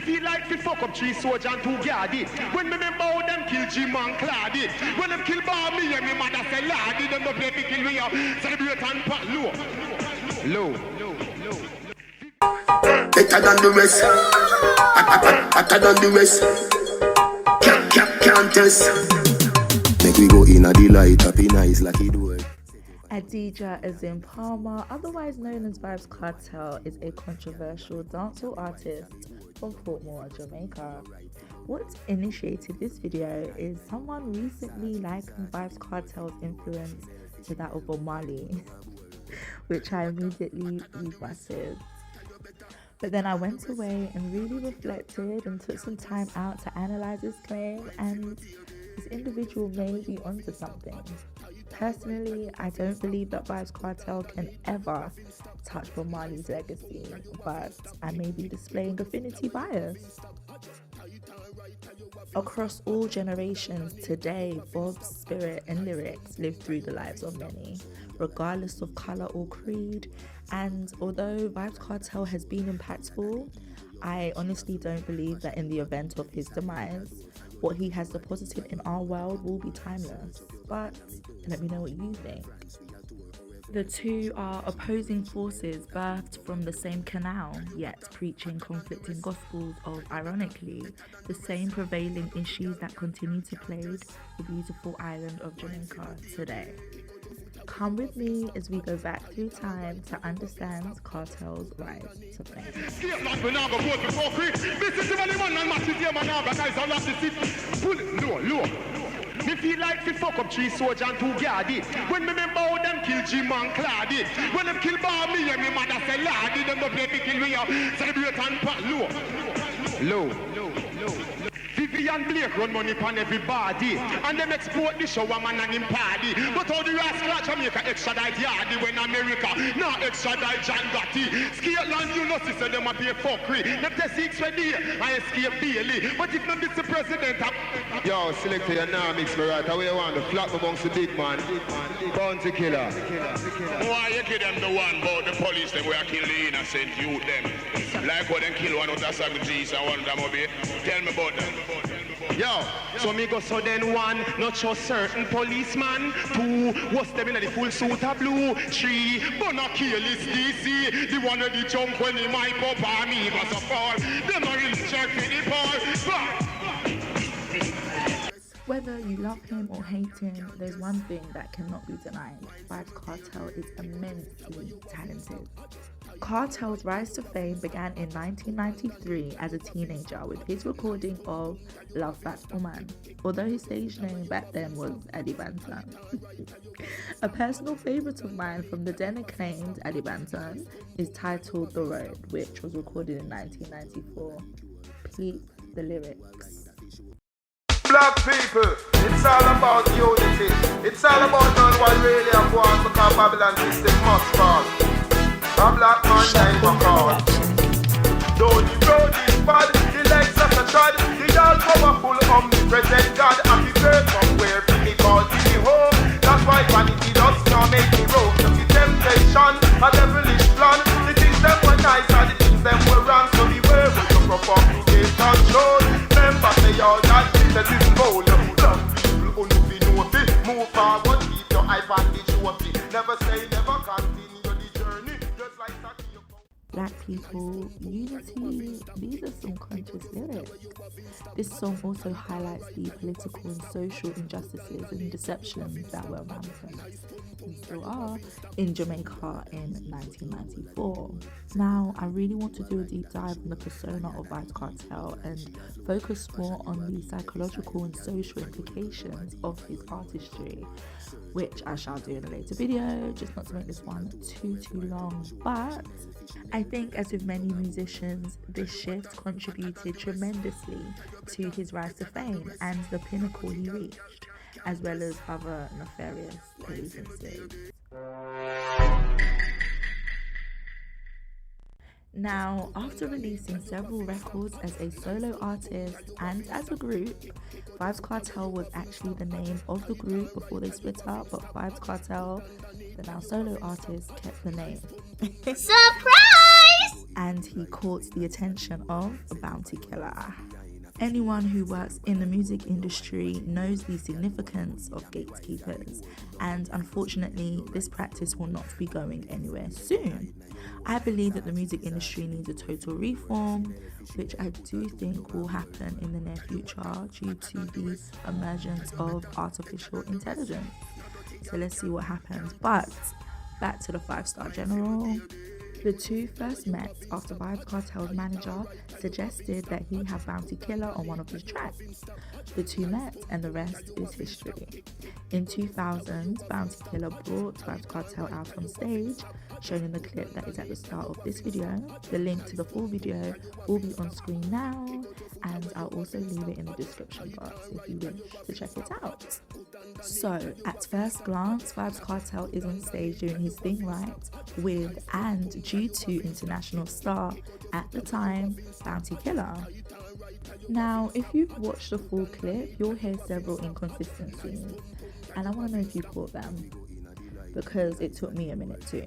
feel like we fuck up 3 soldiers and 2 guards. When me remember how them kill Jim and Clady. When them kill Barbie and me mother say Lardy. Them go play kill me out. Celebrate and pat low. Better than the rest. Better than the rest. Can't test. Make we go in a delight, happy nice like he do it. Adidja Azim Palmer, otherwise known as Vybz Kartel, is a controversial dancehall artist from Fort Moore, Jamaica. What initiated this video is someone recently likened Vybz Kartel's influence to that of Bob Marley, which I immediately rebutted. But then I went away and really reflected and took some time out to analyze this claim, and this individual may be onto something. Personally, I don't believe that Vybz Kartel can ever touch Bob Marley's legacy, but I may be displaying affinity bias. Across all generations, today, Bob's spirit and lyrics live through the lives of many, regardless of colour or creed. And although Vybz Kartel has been impactful, I honestly don't believe that in the event of his demise, what he has deposited in our world will be timeless. But let me know what you think. The two are opposing forces birthed from the same canal, yet preaching conflicting gospels of, ironically, the same prevailing issues that continue to plague the beautiful island of Jamaica today. Come with me as we go back through time to understand Kartel's rise to fame. Me feel like we fuck up 3 soldiers and 2 guards. When me remember how them kill Jim and Clady. When them kill Barbie and me mother say Lardy. Them go play kill me out. Celebrate and pat low. Vivian Blake run money upon everybody. And them export the shower man and him party. But how the rascal at Jamaica extradite Yardy when America now extradite John Gotti. Scotland, you know, sister, them a pay fuckery. Them test 6 for day, I escape daily. But if not, this the president. Yo, selector, you now mix me right. How you want to flap amongst the big man? Bounty killer. Why you give them the one about the police, them where kill the innocent youth them? Like what them kill one out of 70s and one of them obey. Tell me about them. Yo, so me go so then 1, not just certain policeman. 2, what's them in the full suit of blue. 3, but not kill is DC. The one of the jump when he might pop on me was a fall. Them are really check for the ball. Whether you love him or hate him, there's one thing that cannot be denied. Vybz Kartel is immensely talented. Kartel's rise to fame began in 1993 as a teenager with his recording of Love Fat Woman, although his stage name back then was Addy Banton. A personal favourite of mine from the then acclaimed Addy Banton is titled The Road, which was recorded in 1994. Please, the lyrics. Black people, it's all about unity. It's all about knowing what really I'm going because Babylon system must fall. A black man died for cause. Though the road is bad, the legs of the trod, the all powerful, omnipresent God, and the bird somewhere for me called the home. That's why vanity does not make me roam. To the temptation, a devilish plan. The things them were nice and the things them were wrong. So the way we took up to take control. Remember say all that business is bold. Some people only know it. Move forward, keep your eye on the trophy. Never say never, continue the journey. Just like that. Black people, unity, these are some conscious lyrics. This song also highlights the political and social injustices and deceptions that were rampant, and still are, in Jamaica in 1994. Now, I really want to do a deep dive on the persona of Vybz Kartel and focus more on the psychological and social implications of his artistry, which I shall do in a later video, just not to make this one too long. But I think, as with many musicians, this shift contributed tremendously to his rise to fame and the pinnacle he reached, as well as other nefarious allegiances. Now, after releasing several records as a solo artist and as a group, Vybz Kartel was actually the name of the group before they split up, but Vybz Kartel, the now solo artist, kept the name. Surprise! and he caught the attention of a bounty killer. Anyone who works in the music industry knows the significance of gatekeepers, and unfortunately, this practice will not be going anywhere soon. I believe that the music industry needs a total reform, which I do think will happen in the near future due to the emergence of artificial intelligence. So let's see what happens. But back to the 5-star general. The two first met after Vybz Kartel's manager suggested that he have Bounty Killer on one of his tracks. The two met and the rest is history. In 2000, Bounty Killer brought Vybz Kartel out on stage, shown in the clip that is at the start of this video. The link to the full video will be on screen now, and I'll also leave it in the description box if you wish to check it out. So, at first glance, Vybz Kartel is on stage doing his thing right with, and due to international star at the time, Bounty Killer. Now, if you've watched the full clip, you'll hear several inconsistencies, and I want to know if you caught them, because it took me a minute too.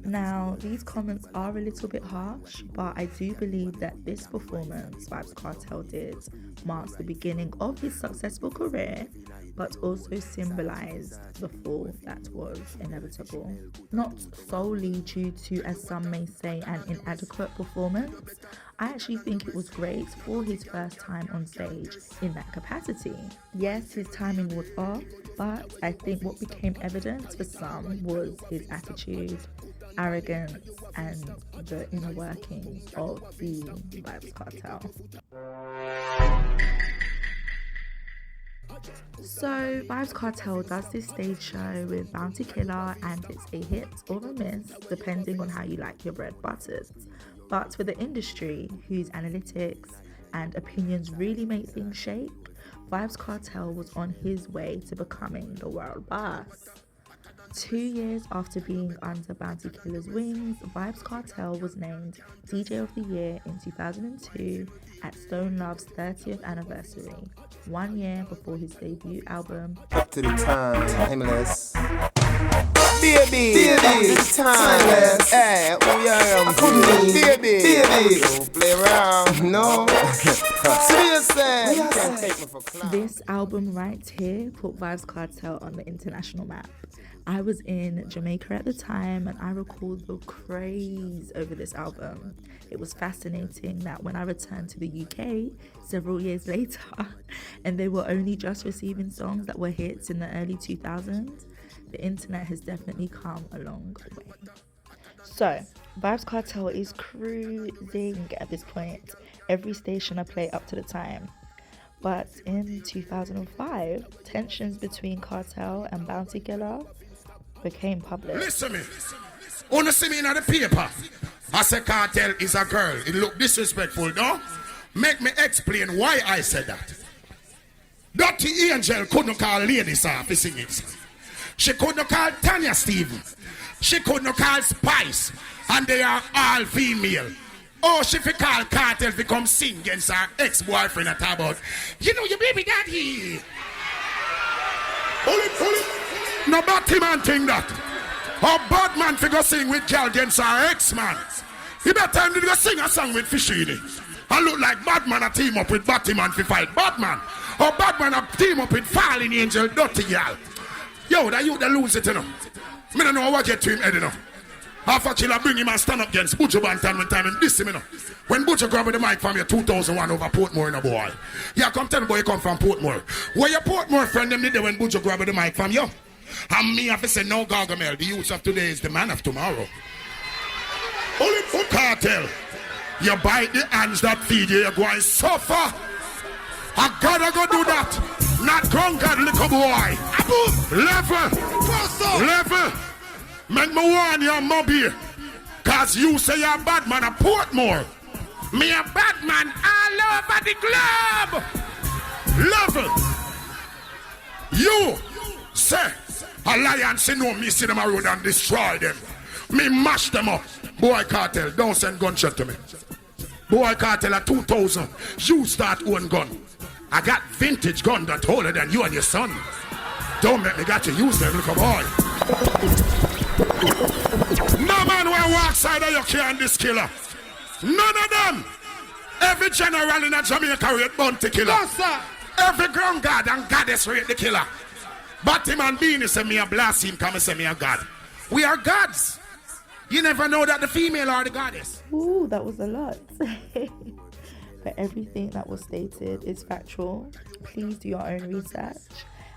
Now, these comments are a little bit harsh, but I do believe that this performance Vybz Kartel did marks the beginning of his successful career, but also symbolized the fall that was inevitable. Not solely due to, as some may say, an inadequate performance. I actually think it was great for his first time on stage in that capacity. Yes, his timing was off, but I think what became evident for some was his attitude, arrogance, and the inner workings of the Vybz Kartel. So Vybz Kartel does this stage show with Bounty Killer, and it's a hit or a miss depending on how you like your bread buttered. But for the industry, whose analytics and opinions really make things shake, Vybz Kartel was on his way to becoming the world boss. 2 years after being under Bounty Killer's wings, Vybz Kartel was named DJ of the Year in 2002 at Stone Love's 30th anniversary, 1 year before his debut album. Up to the time, timeless. Baby, timeless. Hey, oh yeah, baby. Don't play around, no. Seriously, you can't take me for clown. This album right here put Vybz Kartel on the international map. I was in Jamaica at the time, and I recall the craze over this album. It was fascinating that when I returned to the UK several years later, and they were only just receiving songs that were hits in the early 2000s, the internet has definitely come a long way. So, Vybz Kartel is cruising at this point. Every station I play up to the time. But in 2005, tensions between Kartel and Bounty Killer became public. Listen me. Wanna see me in the paper? I say Kartel is a girl. It look disrespectful, no? Make me explain why I said that. Dirty Angel couldn't call ladies off to sing it. She couldn't call Tanya Stevens. She couldn't call Spice. And they are all female. Oh, she fi call Kartel to come sing against her ex-boyfriend at about, you know your baby daddy. Hold it. No bad man thing that. A bad man fi go sing with girl against her ex-man. He better time to go sing a song with Fishini. And look like bad man a team up with Batman fi fight bad man. Or bad man a team up with Falling Angel, dirty girl. Yo, that you that lose it, you know. Me don't know what get to him head, you know. Half a killer bring him and stand up against Butcher Bantan one time and diss him, you know. When Butcher grab the mic from you 2001 over Portmore, you know, boy. Yeah, come tell me, boy, you come from Portmore. Where your Portmore friend them did there when Butcher grab the mic from you? And me have to say, no, Gargamel, the youth of today is the man of tomorrow. Only for Kartel. You bite the hands that feed you, you're going to suffer. I gotta go do that. Not conquered, little boy. Level. Make me warn you, Mobby. Cause you say you're a bad man at Portmore. Me a bad man all over the globe. Level. You say Alliance, you know me see them around and destroy them. Me mash them up. Boy Kartel, don't send gunshot to me. Boy Kartel at 2000, you start own gun. I got vintage gun that older than you and your son. Don't make me got to use them, little boy. Mama! man will walk side of your can this killer. None of them. Every general in a Jamaica rate bounty killer. No, sir. Every ground god and goddess rate the killer. But him and Beanie say me a blast him, come and say me a god. We are gods. You never know that the female are the goddess. Ooh, that was a lot. But everything that was stated is factual. Please do your own research.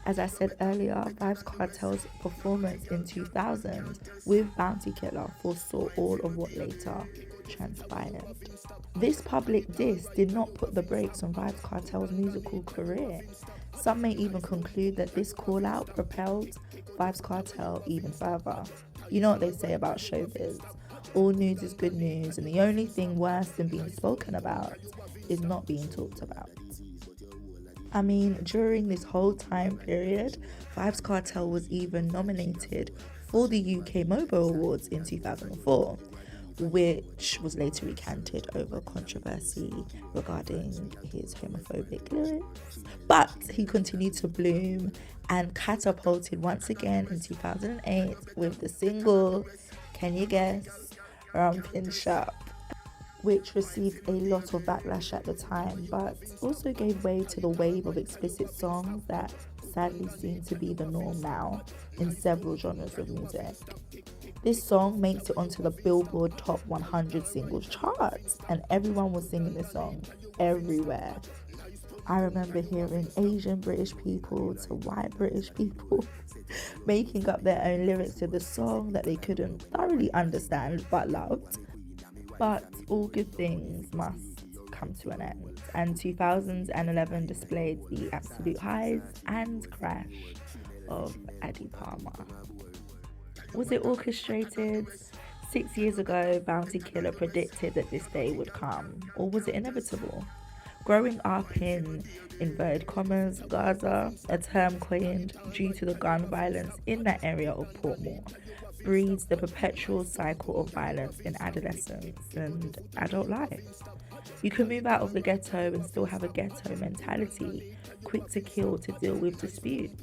As I said earlier, Vybz Kartel's performance in 2000 with Bounty Killer foresaw all of what later transpired. This public diss did not put the brakes on Vybz Kartel's musical career. Some may even conclude that this call-out propelled Vybz Kartel even further. You know what they say about showbiz. All news is good news, and the only thing worse than being spoken about is not being talked about. I mean, during this whole time period, Vybz Kartel was even nominated for the UK Mobile Awards in 2004, which was later recanted over controversy regarding his homophobic lyrics. But he continued to bloom and catapulted once again in 2008 with the single, can you guess, Rampin' Sharp, which received a lot of backlash at the time, but also gave way to the wave of explicit songs that sadly seem to be the norm now in several genres of music. This song makes it onto the Billboard Top 100 Singles charts, and everyone was singing this song everywhere. I remember hearing Asian British people to white British people making up their own lyrics to the song that they couldn't thoroughly understand but loved. But all good things must come to an end, and 2011 displayed the absolute highs and crash of Addy Palmer. Was it orchestrated? 6 years ago, Bounty Killer predicted that this day would come, or was it inevitable? Growing up in inverted commas, Gaza, a term coined due to the gun violence in that area of Portmore, breeds the perpetual cycle of violence in adolescence and adult life. You can move out of the ghetto and still have a ghetto mentality, quick to kill to deal with disputes.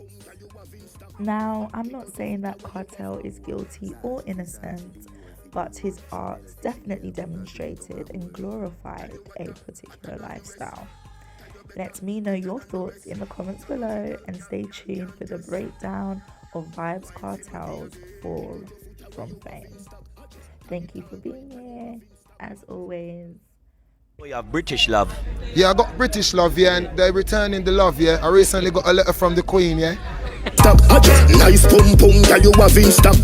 Now, I'm not saying that Kartel is guilty or innocent, but his art definitely demonstrated and glorified a particular lifestyle. Let me know your thoughts in the comments below, and stay tuned for the breakdown of Vybz Kartel's fall from fame. Thank you for being here, as always. We have British love. Yeah, I got British love, yeah, and they're returning the love, yeah. I recently got a letter from the Queen, yeah. Stop, nice pum pum, girl, you have him stop.